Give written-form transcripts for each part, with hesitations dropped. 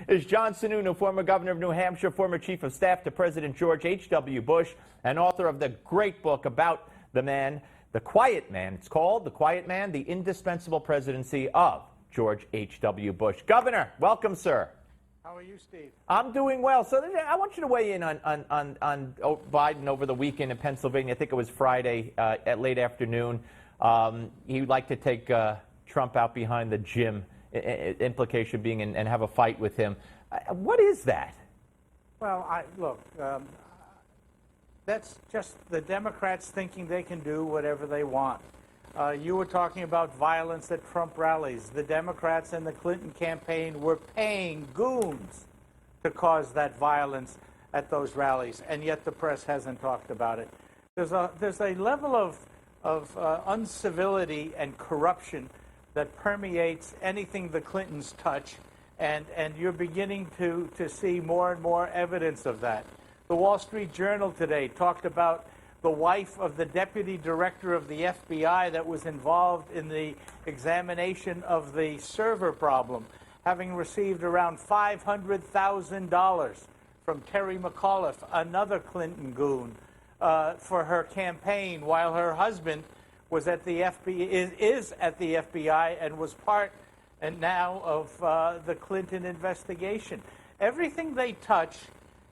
Is John Sununu, former governor of New Hampshire, former chief of staff to President George H.W. Bush, and author of the great book about the man, the quiet man. It's called The Quiet Man, The Indispensable Presidency of George H.W. Bush. Governor, welcome, sir. How are you, Steve? I'm doing well. So I want you to weigh in on Biden over the weekend in Pennsylvania. I think it was Friday at late afternoon. He'd like to take Trump out behind the gym, implication being and have a fight with him. What is that? Well, look, that's just the Democrats thinking they can do whatever they want. You were talking about violence at Trump rallies. The Democrats and the Clinton campaign were paying goons to cause that violence at those rallies, and yet the press hasn't talked about it. There's a level of uncivility and corruption that permeates anything the Clintons touch, and you're beginning to see more and more evidence of that. The Wall Street Journal today talked about the wife of the deputy director of the FBI that was involved in the examination of the server problem, having received around $500,000 from Terry McAuliffe, another Clinton goon, for her campaign, while her husband was at the FBI, is at the FBI, and was part and now of the Clinton investigation. Everything they touch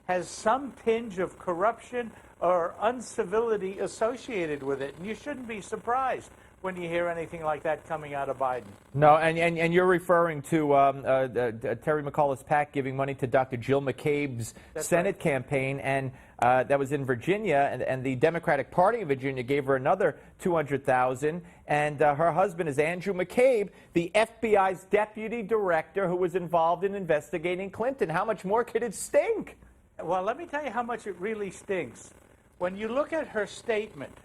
has some tinge of corruption or uncivility associated with it, and you shouldn't be surprised when you hear anything like that coming out of Biden. No, and you're referring to Terry McAuliffe's PAC giving money to Dr. Jill McCabe's Senate campaign, and that was in Virginia, and the Democratic Party of Virginia gave her another $200,000, and her husband is Andrew McCabe, the FBI's deputy director who was involved in investigating Clinton. How much more could it stink? Well, let me tell you how much it really stinks. When you look at her statement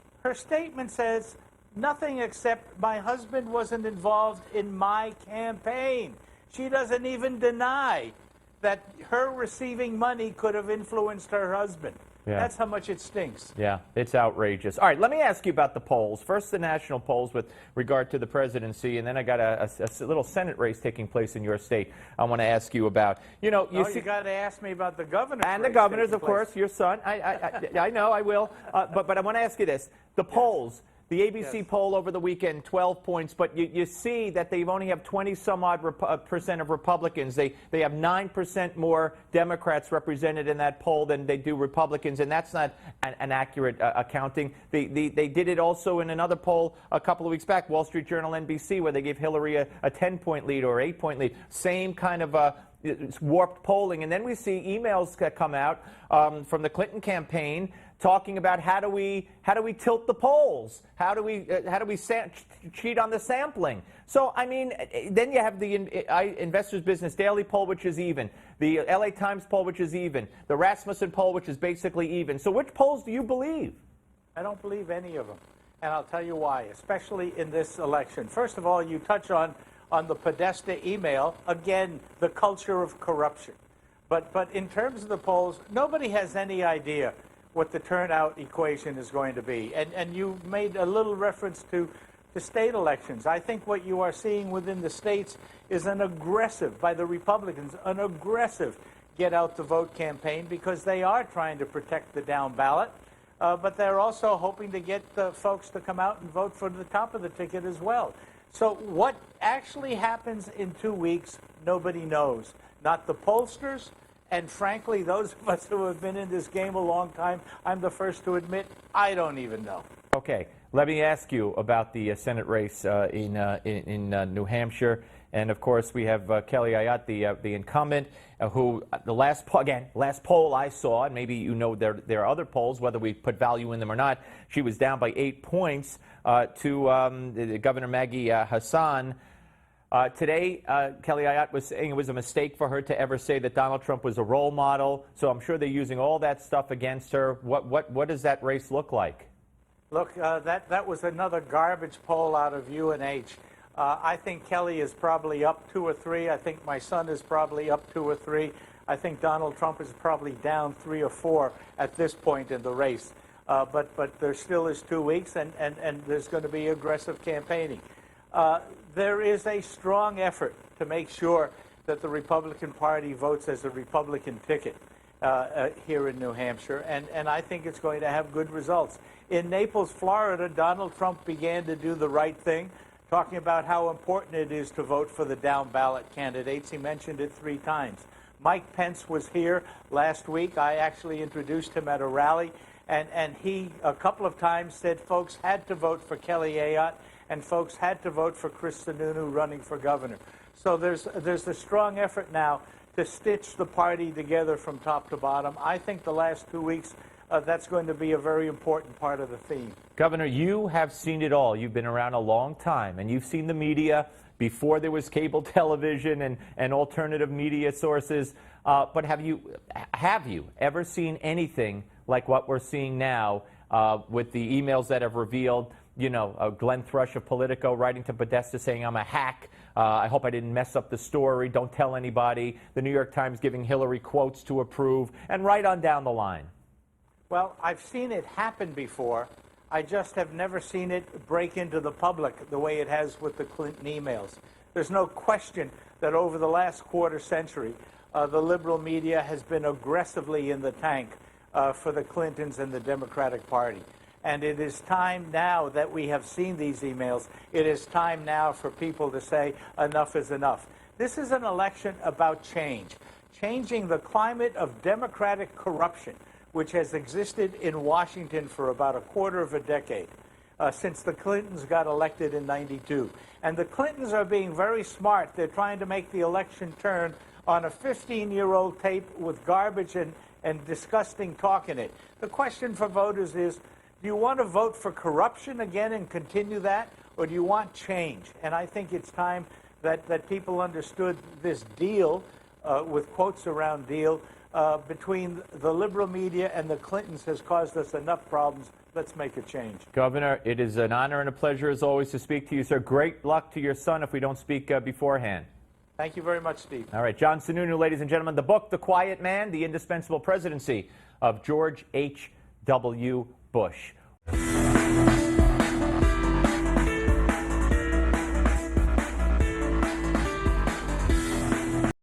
says nothing except my husband wasn't involved in my campaign. She doesn't even deny that her receiving money could have influenced her husband. Yeah. That's how much it stinks. Yeah, it's outrageous. All right, let me ask you about the polls. First, the national polls with regard to the presidency, and then I got a little Senate race taking place in your state I want to ask you about. You know, you got to ask me about the governors. And the governors, of course, your son. I know, I will. But I want to ask you this. The polls. The ABC poll over the weekend, 12 points, but you see that they only have 20-some-odd percent of Republicans. They have 9% more Democrats represented in that poll than they do Republicans, and that's not an accurate accounting. They did it also in another poll a couple of weeks back, Wall Street Journal, NBC, where they gave Hillary a 10-point lead or 8-point lead. Same kind of warped polling. And then we see emails that come out from the Clinton campaign talking about how do we tilt the polls? How do we cheat on the sampling? So I mean, then you have the Investors Business Daily poll, which is even, the LA Times poll, which is even, the Rasmussen poll, which is basically even. So which polls do you believe? I don't believe any of them, and I'll tell you why. Especially in this election. First of all, you touch on the Podesta email, again, the culture of corruption. But in terms of the polls, nobody has any idea what the turnout equation is going to be. And you made a little reference to state elections. I think what you are seeing within the states is an aggressive, by the Republicans, an aggressive get-out-the-vote campaign, because they are trying to protect the down ballot. But they're also hoping to get the folks to come out and vote for the top of the ticket as well. So what actually happens in 2 weeks, nobody knows. Not the pollsters, and frankly, those of us who have been in this game a long time, I'm the first to admit, I don't even know. Okay, let me ask you about the Senate race in New Hampshire. And of course, we have Kelly Ayotte, the incumbent, who the last poll I saw, and maybe you know there are other polls, whether we put value in them or not, she was down by 8 points to Governor Maggie Hassan. Today, Kelly Ayotte was saying it was a mistake for her to ever say that Donald Trump was a role model. So I'm sure they're using all that stuff against her. What does that race look like? Look, that was another garbage poll out of UNH. I think Kelly is probably up 2 or 3. I think my son is probably up 2 or 3. I think Donald Trump is probably down 3 or 4 at this point in the race. But there still is 2 weeks, and there's going to be aggressive campaigning. There is a strong effort to make sure that the Republican Party votes as a Republican ticket here in New Hampshire, and I think it's going to have good results. In Naples, Florida, Donald Trump began to do the right thing, talking about how important it is to vote for the down-ballot candidates. He mentioned it 3 times. Mike Pence was here last week. I actually introduced him at a rally, and he, a couple of times, said folks had to vote for Kelly Ayotte, and folks had to vote for Chris Sununu running for governor. So there's a strong effort now to stitch the party together from top to bottom. I think the last 2 weeks, that's going to be a very important part of the theme. Governor, you have seen it all. You've been around a long time, and you've seen the media before there was cable television and alternative media sources. But have you ever seen anything like what we're seeing now with the emails that have revealed, you know, Glenn Thrush of Politico writing to Podesta saying, I'm a hack. I hope I didn't mess up the story. Don't tell anybody. The New York Times giving Hillary quotes to approve, and right on down the line. Well, I've seen it happen before. I just have never seen it break into the public the way it has with the Clinton emails. There's no question that over the last quarter century, the liberal media has been aggressively in the tank for the Clintons and the Democratic Party. And it is time now that we have seen these emails, it is time now for people to say enough is enough. This is an election about change, changing the climate of democratic corruption, which has existed in Washington for about a quarter of a decade, since the Clintons got elected in '92. And the Clintons are being very smart. They're trying to make the election turn on a 15-year-old tape with garbage and disgusting talk in it. The question for voters is, do you want to vote for corruption again and continue that, or do you want change? And I think it's time that people understood this deal, with quotes around deal, between the liberal media and the Clintons has caused us enough problems. Let's make a change. Governor, it is an honor and a pleasure as always to speak to you, sir. Great luck to your son if we don't speak beforehand. Thank you very much, Steve. All right, John Sununu, ladies and gentlemen, the book, The Quiet Man, The Indispensable Presidency of George H.W. Bush.